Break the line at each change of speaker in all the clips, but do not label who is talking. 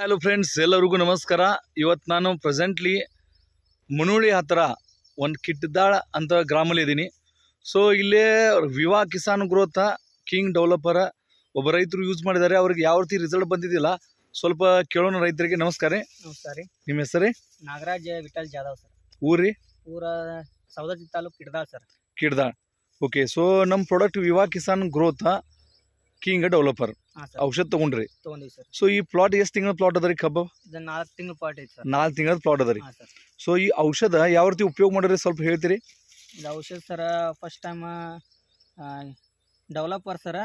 Hello friends, ಎಲ್ಲರಿಗೂ ನಮಸ್ಕಾರ. ಇವತ್ತು ನಾನು ಪ್ರೆಸೆಂಟ್ಲಿ ಮುನುಳಿ ಹತ್ರ ಒಂದು ಕಿಟ್ಟದಾಳ ಅಂತ ಗ್ರಾಮಲ್ಲಿ ಇದ್ದೀನಿ. ಸೊ ಇಲ್ಲೇ ವಿವಾ ಕಿಸಾನ್ ಗ್ರೋತ್ ಕಿಂಗ್ ಡೆವಲಪರ್ ಒಬ್ಬ ರೈತರು ಯೂಸ್ ಮಾಡಿದ್ದಾರೆ. ಅವ್ರಿಗೆ ಯಾವ ರೀತಿ ರಿಸಲ್ಟ್ ಬಂದಿದ್ದಿಲ್ಲ ಸ್ವಲ್ಪ ಕೇಳೋಣ ರೈತರಿಗೆ. ನಮಸ್ಕಾರ.
ನಮಸ್ಕಾರ ರೀ.
ನಿಮ್ಮ ಹೆಸರು?
ನಾಗರಾಜ್ ವಿಠಲ್ ಜಾಧವ್ ಸರ್.
ಊರಿ?
ಊರ Saundatti taluk Kiddal sir.
Kiddal. Okay. So ನಮ್ಮ product Viva Kisan growth king developer ಔಷಧ ತಗೊಂಡ್ರಿ?
ತಗೊಂಡಿವಿ ಸರ್.
ಸೊ ಈ ಪ್ಲಾಟ್ ಎಷ್ಟು ತಿಂಗಳ ಪ್ಲಾಟ್ ಅದ ರೀ? ಕಬ್ಬು
ಇದು 4 ತಿಂಗಳ ಪಾಟ್ ಐತಿ ಸರ್.
4 ತಿಂಗಳ ಪ್ಲಾಟ್ ಅದ ರೀ.
ಸರ್.
ಸೊ ಈ ಔಷಧ ಯಾವ ರೀತಿ ಉಪಯೋಗ ಮಾಡಿರಿ ಸ್ವಲ್ಪ ಹೇಳ್ತೀರಿ?
ಇದು ಔಷಧ ಸರ ಫಸ್ಟ್ ಟೈಮ್ ಡೆವಲಪರ್ ಸರ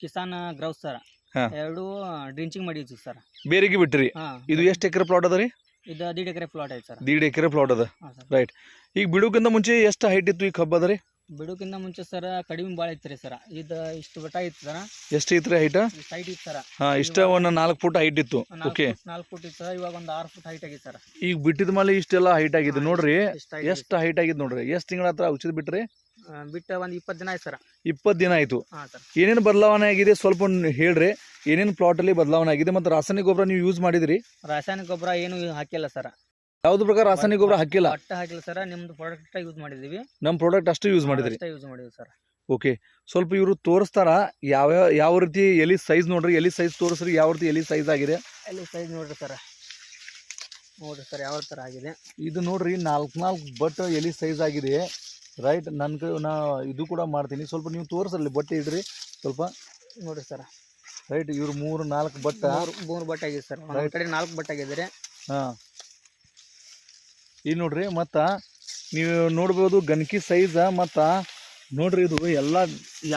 ಕಿಸಾನ್ ಗ್ರೌಸ್ ಸರ್ ಎರಡು ಡ್ರಿಂಚಿಂಗ್ ಮಾಡಿದ್ವಿ ಸರ್.
ಬೇರೆಗೆ ಬಿಟ್ರಿ? ಇದು ಎಷ್ಟು ಎಕರೆ ಪ್ಲಾಟ್ ಅದ ರೀ?
ಇದು 1.5 ಎಕರೆ ಪ್ಲಾಟ್ ಐತಿ ಸರ್.
1.5 ಎಕರೆ ಪ್ಲಾಟ್ ಅದ. ರೈಟ್. ಈಗ ಬಿಡೋಕ್ಕಿಂತ ಮುಂಚೆ ಎಷ್ಟು ಹೈಟ್ ಇತ್ತು ಈ ಕಬ್ಬು ಅದ ರೀ?
ಬಿಡೋಕ್ಕಿಂತ ಮುಂಚೆ ಸರ್ ಕಡಿಮೆ ಭಾಳ ಐತ್ರಿ ಸರ್. ಇದು ಇಷ್ಟು ಬೆಟ್ಟ ಐತಿ ಸರ್.
ಎಷ್ಟು ಐತ್ರಿ ಹೈಟ್?
ಇಷ್ಟು ಹೈಟ್ ಇತ್ತು ಸರ್.
ಇಷ್ಟ ಒಂದು 4 ಫುಟ್ ಹೈಟ್ ಇತ್ತು. ಓಕೆ.
4 ಫುಟ್ ಇತ್ತು ಸರ್. ಇವಾಗ ಒಂದು 6 ಫುಟ್ ಹೈಟ್ ಆಗೈತೆ ಸರ್.
ಈಗ ಬಿಟ್ಟಿದ ಮೇಲೆ ಇಷ್ಟೆಲ್ಲ ಹೈಟ್ ಆಗಿದೆ ನೋಡ್ರಿ. ಎಷ್ಟು ಹೈಟ್ ಆಗಿದೆ ನೋಡ್ರಿ. ಎಷ್ಟು ತಿಂಗಳ ಹತ್ರ ಔಷಧ ಬಿಟ್ರಿ?
ಬಿಟ್ಟು ಒಂದು 20 ದಿನ ಆಯ್ತು ಸರ್.
20 ದಿನ ಆಯ್ತು.
ಸರ್.
ಏನೇನು ಬದಲಾವಣೆ ಆಗಿದೆ ಸ್ವಲ್ಪ ಹೇಳ್ರಿ. ಏನೇನು ಪ್ಲಾಟ್ ಅಲ್ಲಿ ಬದಲಾವಣೆ ಆಗಿದೆ ಮತ್ತು ರಾಸಾಯನಿಕ ಗೊಬ್ಬರ ನೀವು ಯೂಸ್ ಮಾಡಿದ್ರಿ?
ರಾಸಾಯನಿಕ ಗೊಬ್ಬರ ಏನು ಹಾಕಿಲ್ಲ ಸರ್.
ಯಾವ್ದು ಪ್ರಕಾರ ರಾಸಾಯನಿಕ ಗೊಬ್ಬರ ಹಾಕಿಲ್ಲ?
ಒಟ್ಟ ಹಾಕಿಲ್ಲ ಸರ್. ನಿಮ್ದು ಪ್ರಾಡಕ್ಟ್ ಯೂಸ್ ಮಾಡಿದೀವಿ.
ನಮ್ಮ ಪ್ರಾಡಕ್ಟ್ ಅಷ್ಟು ಯೂಸ್ ಮಾಡಿದ್ರಿ?
ಯೂಸ್ ಮಾಡಿದ್ವಿ ಸರ್.
ಓಕೆ. ಸ್ವಲ್ಪ ಇವರು ತೋರಿಸ್ತಾರ ಯಾವ ರೀತಿ ಎಲಿ ಸೈಜ್ ನೋಡ್ರಿ. ಎಲಿ ಸೈಜ್ ತೋರಿಸ್ರಿ ಯಾವ ರೀತಿ ಎಲಿ ಸೈಜ್ ಆಗಿದೆ.
ಎಲಿ ಸೈಜ್ ನೋಡ್ರಿ ಸರ್. ನೋಡ್ರಿ ಸರ್ ಯಾವ ಥರ ಆಗಿದೆ.
ಇದು ನೋಡ್ರಿ 4 ಬಟ್ ಎಲಿ ಸೈಜ್ ಆಗಿದೆ. ರೈಟ್. ನನ್ನ ಕಡೆ ನಾ ಇದು ಕೂಡ ಮಾಡ್ತೀನಿ. ಸ್ವಲ್ಪ ನೀವು ತೋರಿಸಲ್ಲಿ ಬಟ್ಟೆ ಇಡ್ರಿ ಸ್ವಲ್ಪ.
ನೋಡ್ರಿ ಸರ್.
ರೈಟ್. ಇವ್ರು 3-4 ಬಟ್ಟ
3 ಬಟ್ ಆಗಿದೆ ಸರ್. ಒಂದು ಕಡೆ 4 ಬಟ್ ಆಗಿದ್ರೆ.
ಹಾಂ. ಈಗ ನೋಡ್ರಿ ಮತ್ತು ನೀವು ನೋಡ್ಬೋದು ಗಣಕಿ ಸೈಜ್. ಮತ್ತು ನೋಡ್ರಿ ಇದು ಎಲ್ಲ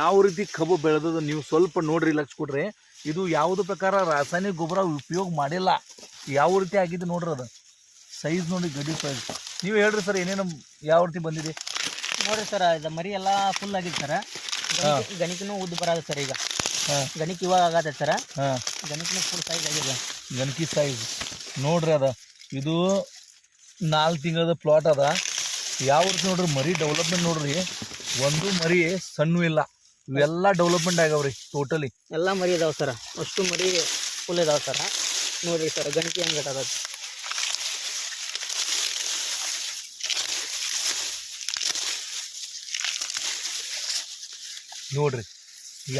ಯಾವ ರೀತಿ ಕಬ್ಬು ಬೆಳೆದದ ನೀವು ಸ್ವಲ್ಪ ನೋಡ್ರಿ ಲಕ್ಷ ಕೊಡ್ರಿ. ಇದು ಯಾವುದು ಪ್ರಕಾರ ರಾಸಾಯನಿಕ ಗೊಬ್ಬರ ಉಪಯೋಗ ಮಾಡಿಲ್ಲ. ಯಾವ ರೀತಿ ಆಗಿದೆ ನೋಡ್ರಿ. ಅದು ಸೈಜ್ ನೋಡಿ ಗಡಿ ಸೈಜ್. ನೀವು ಹೇಳ್ರಿ ಸರ್ ಏನೇನು ಯಾವ ರೀತಿ ಬಂದಿದೆ
ನೋಡ್ರಿ ಸರ್. ಇದು ಮರಿ ಎಲ್ಲ ಫುಲ್ ಆಗಿದೆ ಸರ್. ಗಣಿಕನೂ ಉದ್ದು ಬರೋದು ಸರ್. ಈಗ ಗಣಿಕ ಇವಾಗ ಆಗತ್ತೆ ಸರ್. ಗಣಿಕನೂ ಫುಲ್ ಸೈಜ್ ಆಗಿದೆ.
ಗಣಕಿ ಸೈಜ್ ನೋಡ್ರಿ. ಅದ ಇದು 4 ತಿಂಗಳದ ಪ್ಲಾಟ್ ಅದ. ಯಾವ ರೀತಿ ನೋಡ್ರಿ ಮರಿ ಡೆವಲಪ್ಮೆಂಟ್ ನೋಡ್ರಿ. ಒಂದು ಮರಿ ಸಣ್ಣ ಇಲ್ಲ. ಇವೆಲ್ಲ ಡೆವಲಪ್ಮೆಂಟ್ ಆಗ್ಯಾವ್ರಿ ಟೋಟಲಿ.
ಎಲ್ಲ ಮರಿ ಇದಾವೆ ಸರ್. ಅಷ್ಟು ಮರಿ ಫುಲ್ ಇದಾವೆ ಸರ್. ನೋಡ್ರಿ ಸರ್ ಗಣಿಕೆ ಹೆಂಗೆ ಅದ
ನೋಡ್ರಿ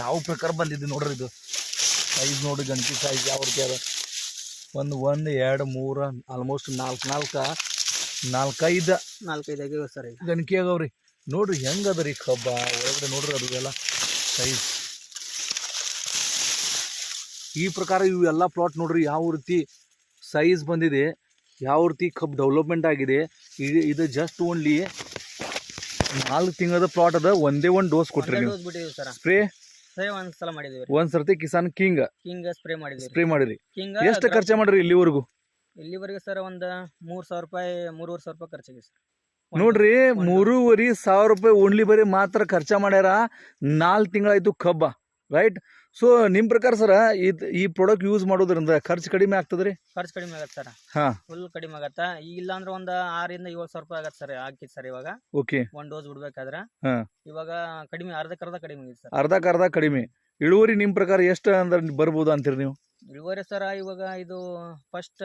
ಯಾವ ಪ್ರಕಾರ ಬಂದಿದೆ ನೋಡ್ರಿ. ಇದು ಸೈಜ್ ನೋಡ್ರಿ. ಗಣಕಿ ಸೈಜ್ ಯಾವ ರೀತಿ ಅದ. 1 2 3 ಆಲ್ಮೋಸ್ಟ್ 4-5
ಆಗಿವೆ ಸರ್. ಈಗ
ಗಣಕಿ ಆಗವ್ರಿ ನೋಡ್ರಿ. ಹೆಂಗೆ ಅದ ರೀ ಕಬ್ಬ ಒಳಗಡೆ ನೋಡ್ರಿ. ಅದು ಎಲ್ಲ ಸೈಜ್ ಈ ಪ್ರಕಾರ ಇವೆಲ್ಲ ಪ್ಲಾಟ್ ನೋಡ್ರಿ ಯಾವ ರೀತಿ ಸೈಜ್ ಬಂದಿದೆ. ಯಾವ ರೀತಿ ಕಬ್ಬು ಡೆವಲಪ್ಮೆಂಟ್ ಆಗಿದೆ. ಇದು ಜಸ್ಟ್ ಓನ್ಲಿ 4 ತಿಂಗಳದ ಪ್ಲಾಟ್ ಅದ. ಒಂದೇ ಒಂದು ಡೋಸ್ ಕೊಟ್ರಿ ನೀವು. ಸ್ಪ್ರೇ
ಒಂದು ಸಲ ಮಾಡಿದೀವಿ.
ಒಂದ್ ಸರ್ತಿ ಕಿಸಾನ್ ಕಿಂಗ್
ಸ್ಪ್ರೇ ಮಾಡಿದ್ವಿ.
ಸ್ಪ್ರೇ ಮಾಡಿರಿ. ಎಷ್ಟು ಖರ್ಚು ಮಾಡ್ರಿ ಇಲ್ಲಿವರೆಗೂ?
ಇಲ್ಲಿವರೆಗೆ ಸರ್ ಒಂದು 3,000 ರೂಪಾಯಿ 3,500 ರೂಪಾಯಿ ಖರ್ಚಾಗಿದೆ ಸರ್.
ನೋಡ್ರಿ 3,500 ರೂಪಾಯಿ ಓನ್ಲಿ ಬರೀ ಮಾತ್ರ ಖರ್ಚ ಮಾಡ್ಯಾರ. 4 ತಿಂಗಳಾಯ್ತು ಕಬ್ಬ. ರೈಟ್. ಸೊ ನಿಮ್ ಪ್ರಕಾರ ಸರ ಈ ಪ್ರಾಡಕ್ಟ್ ಯೂಸ್ ಮಾಡೋದ್ರಿಂದ ಖರ್ಚು ಕಡಿಮೆ ಆಗ್ತದ್ರಿ?
ಖರ್ಚು ಕಡಿಮೆ ಆಗತ್ತೆ ಸರ್. ಫುಲ್ ಕಡಿಮೆ ಆಗತ್ತ. ಇಲ್ಲ ಅಂದ್ರೆ ಒಂದು 6,000-7,000 ರೂಪಾಯಿ ಆಗತ್ತೆ ಸರ್. ಹಾಕಿದ್ ಸರ್ ಇವಾಗ.
ಓಕೆ.
ಒಂದು ಡೋಸ್ ಬಿಡ್ಬೇಕಾದ್ರೆ ಇವಾಗ ಕಡಿಮೆ ಅರ್ಧಕ್ಕರ್ಧ ಕಡಿಮೆ ಆಗಿದೆ ಸರ್.
ಅರ್ಧಕ್ಕರ್ಧ ಕಡಿಮೆ. ಇಳುವರಿ ನಿಮ್ ಪ್ರಕಾರ ಎಷ್ಟು ಅಂದ್ರೆ ಬರ್ಬೋದು ಅಂತೀರಿ ನೀವು?
ಇಳುವರಿ ಸರ ಇವಾಗ ಇದು ಫಸ್ಟ್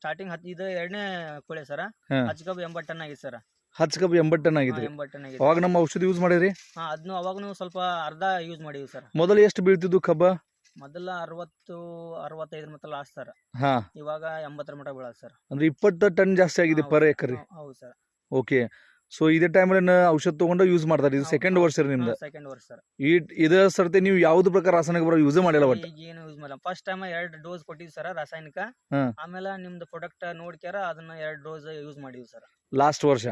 ಸ್ಟಾರ್ಟಿಂಗ್ ಇದು 2ನೇ ಕೊಳೆ ಸರ. 10 ಕಬ್ಬು 80 ಟನ್ ಆಗಿದೆ ಸರ್. 10
ಕಬ್ಬು 80 ಟನ್ ಆಗಿದೆ.
80 ಟನ್ ಆಗಿದೆ.
ಅವಾಗ ನಮ್ಮ ಔಷಧಿ ಯೂಸ್ ಮಾಡಿರಿ?
ಅದನ್ನು ಅವಾಗೂ ಸ್ವಲ್ಪ ಅರ್ಧ ಯೂಸ್ ಮಾಡಿವಿ ಸರ್.
ಮೊದಲು ಎಷ್ಟು ಬೀಳ್ತಿದ್ದು ಕಬ್ಬ? ಮೊದಲ
60-65 ಮಟ್ಟ ಲಾಸ್ಟ್ ಸರ್. ಇವಾಗ 80 ಮಟ್ಟ ಬೀಳ ಸರ್. ಅಂದ್ರೆ
20 ಟನ್ ಜಾಸ್ತಿ ಆಗಿದೆ ಪರ್ ಎಕರೆ.
ಹೌದು ಸರ್.
ಓಕೆ. ಸೊ ಇದೇ ಟೈಮಲ್ಲಿ ಔಷಧ ತಗೊಂಡು ಯೂಸ್ ಮಾಡ್ತಾರೆ. ಇದು ಸೆಕೆಂಡ್ ವರ್ಷ ನಿಮ್ದು?
ಸೆಕೆಂಡ್ ವರ್ಷ ಸರ್.
ಇದೇ ಸರ್ತಿ ನೀವು ಯಾವ್ದು ಪ್ರಕಾರ ರಾಸಾಯನಿಕ ಗೊಬ್ಬರ ಯೂಸ್ ಮಾಡಿಲ್ಲ? ಬಟ್
ಏನು ಯೂಸ್ ಮಾಡಿಲ್ಲ. ಫಸ್ಟ್ ಟೈಮ್ 2 ಡೋಸ್ ಕೊಟ್ಟಿವಿ ಸರ್ ರಾಸಾಯನಿಕ. ಆಮೇಲೆ ನಿಮ್ದು ಪ್ರಾಡಕ್ಟ್ ನೋಡ್ಕ್ಯಾರ ಅದನ್ನ 2 ಡೋಸ್ ಯೂಸ್ ಮಾಡಿವಿ ಸರ್. ಲಾಸ್ಟ್ ವರ್ಷ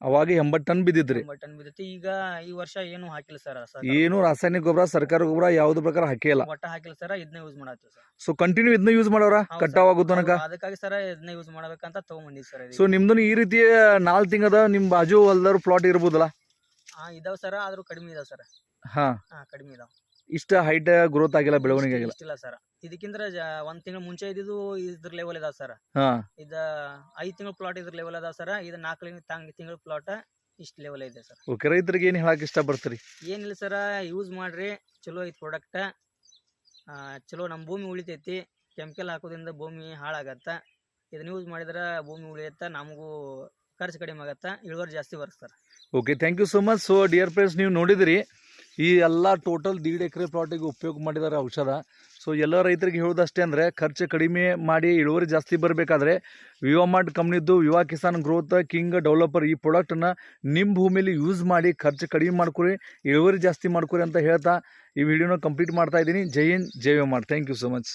ಅವಾಗ 80 ಟನ್ ಬಿದ್ದಿದ್ರಿ.
80 ಟನ್ ಬಿದ್ದಿತ್ತು. ಈಗ ಈ ವರ್ಷ ಏನು ಹಾಕಿಲ್ಲ ಸರ್.
ಏನು ರಾಸಾಯನಿಕ ಗೊಬ್ಬರ ಸರ್ಕಾರ ಗೊಬ್ಬರ ಯಾವ್ದು ಪ್ರಕಾರ ಹಾಕಿಲ್ಲ?
ಒಟ್ಟ ಹಾಕಿಲ್ಲ ಸರ್. ಇದನ್ನ ಯೂಸ್ ಮಾಡತ್ತೀವಿ ಸರ್.
ಸೊ ಕಂಟಿನ್ಯೂ ಇದನ್ನ ಯೂಸ್ ಮಾಡೋರ ಕಟ್ಟಾವಾಗೋ ತನಕ?
ಅದಕ್ಕಾಗಿ ಸರ್ ಇದನ್ನ ಯೂಸ್ ಮಾಡಬೇಕಂತ ತಗೊಂಡ್ಬಂದಿವಿ ಸರ್.
ಸೊ ನಿಮ್ದು ಈ ರೀತಿ 4 ತಿಂಗಳದ ನಿಮ್ ಬಾಜು ಹೊಲ್ದಾರು ಪ್ಲಾಟ್ ಇರ್ಬೋದಲ್ಲ?
ಇದಾವ ಸರ್. ಆದ್ರೂ ಕಡಿಮೆ ಇದಾವ ಸರ್. ಕಡಿಮೆ ಇದಾವ.
ಇಷ್ಟ ಹೈಟ್ ಗ್ರೋತ್ ಆಗಿಲ್ಲ, ಬೆಳವಣಿಗೆ ಆಗಿಲ್ಲ?
ಇಲ್ಲ ಸರ್. ಇದಕ್ಕಿಂತ 1 ತಿಂಗಳ ಮುಂಚೆ ಇದ್ದು ಇದ್ರ ಲೆವೆಲ್ ಇದಾವ ಸರ್. ಇದ 5 ತಿಂಗಳ ಪ್ಲಾಟ್ ಇದ್ರ ಲೆವೆಲ್ ಅದಾವ ಸರ್. ಇದು 4 ತಿಂಗಳ ಪ್ಲಾಟ್ ಇಷ್ಟು ಲೆವೆಲ್ ಇದೆ ಸರ್.
ಓಕೆ. ರೈತರಿಗೆ ಏನು ಹೇಳಕ್ ಇಷ್ಟ ಪಡ್ತೀರಿ?
ಏನಿಲ್ಲ ಸರ್, ಯೂಸ್ ಮಾಡ್ರಿ. ಚಲೋ ಐತಿ ಪ್ರಾಡಕ್ಟ್. ಚಲೋ ನಮ್ಮ ಭೂಮಿ ಉಳಿತೈತಿ. ಕೆಮಿಕಲ್ ಹಾಕೋದ್ರಿಂದ ಭೂಮಿ ಹಾಳಾಗತ್ತ. ಇದನ್ನ ಯೂಸ್ ಮಾಡಿದ್ರೆ ಭೂಮಿ ಉಳಿಯುತ್ತೆ, ನಮಗೂ ಖರ್ಚು ಕಡಿಮೆ ಆಗತ್ತೆ, ಇಳುವರಿ ಜಾಸ್ತಿ ಬರುತ್ತೆ sir.
Okay, thank you so much. So dear friends, ನೀವು ನೋಡಿದಿರಿ ಈ ಎಲ್ಲ ಟೋಟಲ್ 1.5 ಎಕರೆ ಪ್ಲಾಟಿಗೆ ಉಪಯೋಗ ಮಾಡಿದ್ದಾರೆ ಔಷಧ. ಸೊ ಎಲ್ಲ ರೈತರಿಗೆ ಹೇಳೋದಷ್ಟೇ ಅಂದರೆ ಖರ್ಚು ಕಡಿಮೆ ಮಾಡಿ ಇಳುವರಿ ಜಾಸ್ತಿ ಬರಬೇಕಾದ್ರೆ ವಿವಾಮಾರ್ಟ್ ಕಂಪ್ನಿದ್ದು Viva Kisan growth king developer ಈ ಪ್ರಾಡಕ್ಟನ್ನು ನಿಮ್ಮ ಭೂಮಿಯಲ್ಲಿ ಯೂಸ್ ಮಾಡಿ ಖರ್ಚು ಕಡಿಮೆ ಮಾಡ್ಕೊರಿ, ಇಳುವರಿ ಜಾಸ್ತಿ ಮಾಡ್ಕೊರಿ ಅಂತ ಹೇಳ್ತಾ ಈ ವಿಡಿಯೋನ ಕಂಪ್ಲೀಟ್ ಮಾಡ್ತಾ ಇದ್ದೀನಿ. ಜೈ ಹಿಂದ್, ಜೈ Vivamart. Thank you so much.